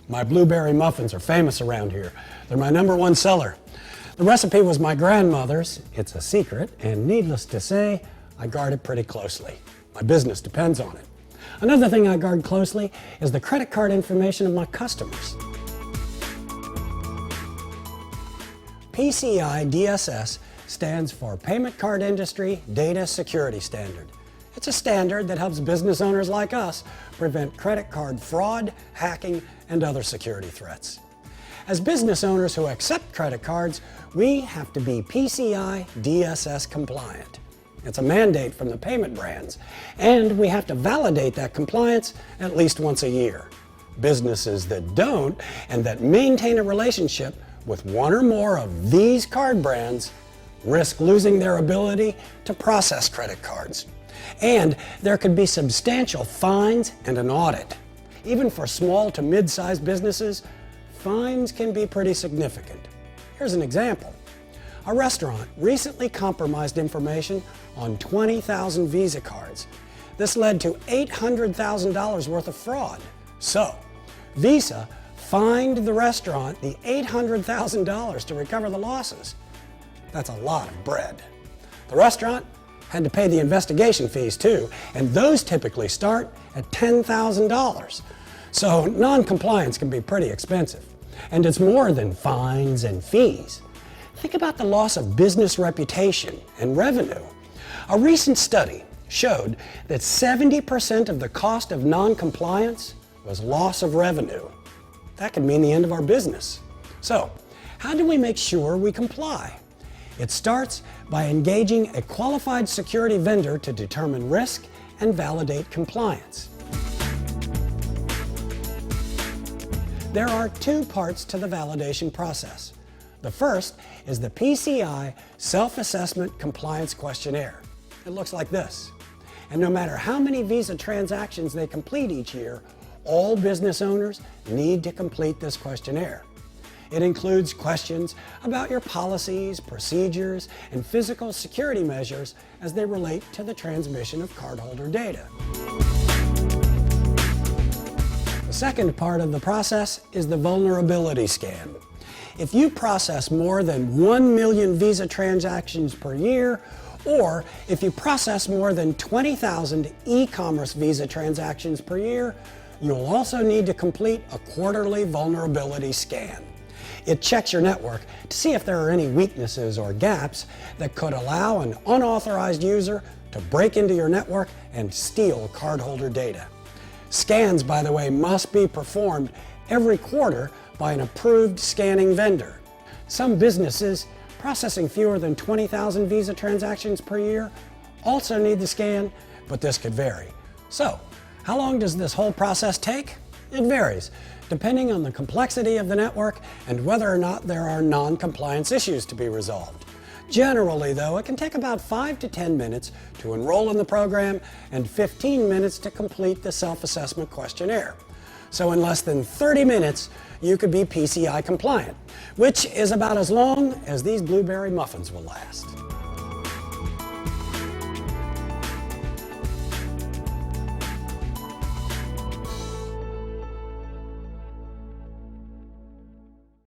My blueberry muffins are famous around here. They're my #1 seller. The recipe was my grandmother's. It's a secret, and needless to say, I guard it pretty closely. My business depends on it. Another thing I guard closely is the credit card information of my customers. PCI DSS stands for Payment Card Industry Data Security Standard. It's a standard that helps business owners like us prevent credit card fraud, hacking, and other security threats. As business owners who accept credit cards, we have to be PCI DSS compliant. It's a mandate from the payment brands, and we have to validate that compliance at least once a year. Businesses that don't and that maintain a relationship with one or more of these card brands risk losing their ability to process credit cards. And there could be substantial fines and an audit. Even for small to mid-sized businesses, fines can be pretty significant. Here's an example. A restaurant recently compromised information on 20,000 Visa cards. This led to $800,000 worth of fraud. So, Visa fined the restaurant the $800,000 to recover the losses. That's a lot of bread. The restaurant had to pay the investigation fees too, and those typically start at $10,000. So non-compliance can be pretty expensive, and it's more than fines and fees. Think about the loss of business reputation and revenue. A recent study showed that 70% of the cost of non-compliance was loss of revenue. That could mean the end of our business. So, how do we make sure we comply? It starts by engaging a qualified security vendor to determine risk and validate compliance. There are two parts to the validation process. The first is the PCI Self-Assessment Compliance Questionnaire. It looks like this. And no matter how many Visa transactions they complete each year, all business owners need to complete this questionnaire. It includes questions about your policies, procedures, and physical security measures as they relate to the transmission of cardholder data. The second part of the process is the vulnerability scan. If you process more than 1 million Visa transactions per year, or if you process more than 20,000 e-commerce Visa transactions per year, you'll also need to complete a quarterly vulnerability scan. It checks your network to see if there are any weaknesses or gaps that could allow an unauthorized user to break into your network and steal cardholder data. Scans, by the way, must be performed every quarter by an approved scanning vendor. Some businesses processing fewer than 20,000 Visa transactions per year also need the scan, but this could vary. So, how long does this whole process take? It varies, depending on the complexity of the network and whether or not there are non-compliance issues to be resolved. Generally, though, it can take about 5 to 10 minutes to enroll in the program and 15 minutes to complete the self-assessment questionnaire. So in less than 30 minutes, you could be PCI compliant, which is about as long as these blueberry muffins will last.